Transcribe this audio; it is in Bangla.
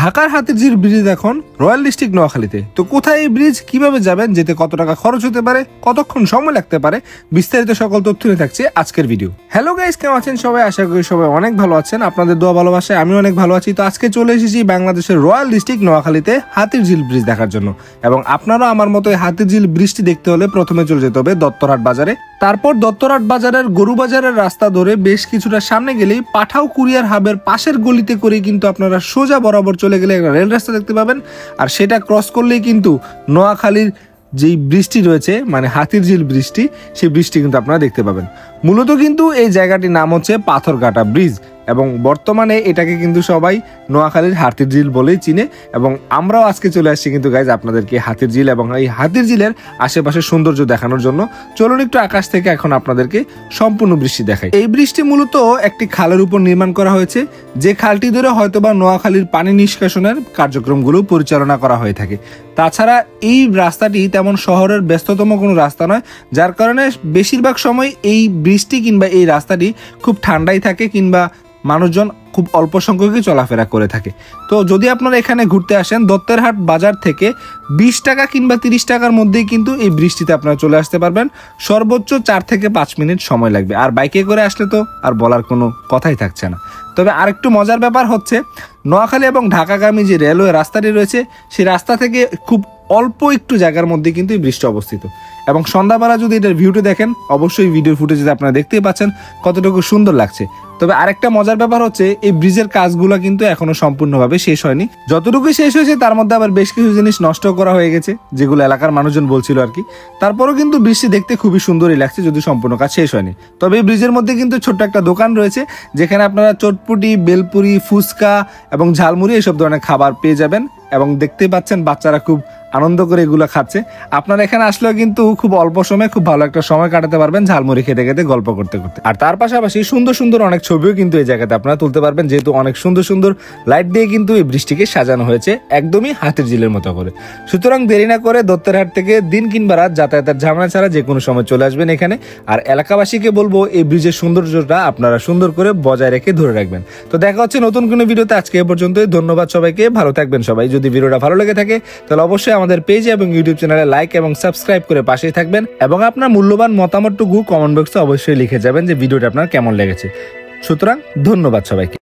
ঢাকার হাতিরঝিল ব্রিজ এখন রয়্যাল ডিস্ট্রিক্ট নোয়াখালীতে। তো কোথায় এই ব্রিজ, কিভাবে যাবেন, যেতে কত টাকা খরচ হতে পারে, কতক্ষণ সময় লাগতে পারে, বিস্তারিত সকল তথ্য নিয়ে থাকছে আজকের ভিডিও। হ্যালো গাইস, কেমন আছেন সবাই? আশা করি সবাই অনেক ভালো আছেন। আপনাদের দোয়া ভালোবাসায় আমি অনেক ভালো আছি। তো আজকে চলে এসেছি বাংলাদেশের রয়্যাল ডিস্ট্রিক্ট নোয়াখালীতে হাতিরঝিল ব্রিজ দেখার জন্য। এবং আপনারাও আমার মতো এই হাতিরঝিল ব্রিজটি দেখতে হলে প্রথমে চলে যেতে হবে দত্তরহাট বাজারে। তারপর দত্তরহাট বাজারের গরু বাজারের রাস্তা ধরে বেশ কিছুটা সামনে গেলেই পাঠাও কুরিয়ার হাবের পাশের গলিতে করে কিন্তু আপনারা সোজা বরাবর চলে গেলে একটা রেল রাস্তা দেখতে পাবেন। আর সেটা ক্রস করলেই কিন্তু নোয়াখালীর যেই ব্রিজটি রয়েছে, মানে হাতিরঝিল ব্রিজটি, সেই ব্রিজটি কিন্তু আপনারা দেখতে পাবেন। মূলত কিন্তু এই জায়গাটির নাম হচ্ছে পাথরঘাটা ব্রিজ এবং বর্তমানে এটাকে কিন্তু সবাই নোয়াখালীর হাতিরঝিল বলেই চিনে। এবং আমরাও আজকে চলে আসছি কিন্তু গাইজ আপনাদেরকে হাতিরঝিল এবং এই হাতিরঝিলের আশেপাশের সৌন্দর্য দেখানোর জন্য। চলুন একটু আকাশ থেকে এখন আপনাদেরকে সম্পূর্ণ বৃষ্টি দেখাই। এই বৃষ্টি মূলত একটি খালের উপর নির্মাণ করা হয়েছে, যে খালটি ধরে হয়তোবা নোয়াখালীর পানি নিষ্কাশনের কার্যক্রমগুলো পরিচালনা করা হয়ে থাকে। তাছাড়া এই রাস্তাটি তেমন শহরের ব্যস্ততম কোনো রাস্তা নয়, যার কারণে বেশিরভাগ সময় এই বৃষ্টি কিংবা এই রাস্তাটি খুব ঠান্ডাই থাকে কিংবা মানুষজন খুব অল্প সংখ্যকই চলাফেরা করে থাকে। তো যদি আপনারা এখানে ঘুরতে আসেন, দত্তরহাট বাজার থেকে 20 টাকা কিংবা 30 টাকার মধ্যেই কিন্তু এই বৃষ্টিতে আপনারা চলে আসতে পারবেন। সর্বোচ্চ 4 থেকে 5 মিনিট সময় লাগবে। আর বাইকে করে আসলে তো আর বলার কোনো কথাই থাকছে না। তবে আরেকটু মজার ব্যাপার হচ্ছে, নোয়াখালী এবং ঢাকাগামী যে রেলওয়ে রাস্তাটি রয়েছে, সেই রাস্তা থেকে খুব অল্প একটু জায়গার মধ্যে কিন্তু এই ব্রিজটা অবস্থিত। এবং সন্ধ্যাবেলা যদি এটার ভিউটি দেখেন, অবশ্যই ভিডিওর ফুটেজে আপনারা দেখতেই পাচ্ছেন কতটুকু সুন্দর লাগছে। তবে আরেকটা মজার ব্যাপার হচ্ছে, এই ব্রিজের কাজগুলো কিন্তু এখনো সম্পূর্ণভাবে শেষ হয়নি। যতটুকু শেষ হয়েছে তার মধ্যে আবার বেশ কিছু জিনিস নষ্ট করা হয়ে গেছে, যেগুলো এলাকার মানুষজন বলছিল আর কি। তারপরও কিন্তু ব্রিজটি দেখতে খুবই সুন্দরই লাগছে, যদি সম্পূর্ণ কাজ শেষ হয়নি। তবে এই ব্রিজের মধ্যে কিন্তু ছোট্ট একটা দোকান রয়েছে, যেখানে আপনারা চটপুটি, বেলপুরি, ফুচকা এবং ঝালমুড়ি এসব ধরনের খাবার পেয়ে যাবেন। এবং দেখতেই পাচ্ছেন বাচ্চারা খুব আনন্দ করে এগুলো খাচ্ছে। আপনারা এখানে আসলেও কিন্তু খুব অল্প সময়ে খুব ভালো একটা সময় কাটাতে পারবেন, ঝালমুড়ি খেতে খেতে, গল্প করতে করতে। আর তার পাশাপাশি সুন্দর সুন্দর অনেক ছবিও কিন্তু এই জায়গাতে আপনারা তুলতে পারবেন, যেহেতু অনেক সুন্দর সুন্দর লাইট দিয়ে কিন্তু এই ব্রিজটিকে সাজানো হয়েছে একদমই হাতিরঝিলের মতো করে। সুতরাং দেরি না করে দত্তরহাট থেকে দিন কিংবা রাত যাতায়াতের ঝামেলা ছাড়া যে কোনো সময় চলে আসবেন এখানে। আর এলাকাবাসীকে বলবো, এই ব্রিজের সৌন্দর্যটা আপনারা সুন্দর করে বজায় রেখে ধরে রাখবেন। তো দেখা হচ্ছে নতুন কোনো ভিডিওতে। আজকে এ পর্যন্তই। ধন্যবাদ সবাইকে, ভালো থাকবেন সবাই। যদি ভিডিওটা ভালো লেগে থাকে তাহলে অবশ্যই আমাদের পেজে এবং ইউটিউব চ্যানেলে লাইক এবং সাবস্ক্রাইব করে পাশেই থাকবেন। এবং আপনার মূল্যবান মতামতটুকু কমেন্ট বক্সে অবশ্যই লিখে যাবেন যে ভিডিওটা আপনার কেমন লেগেছে। সুতরাং ধন্যবাদ সবাইকে।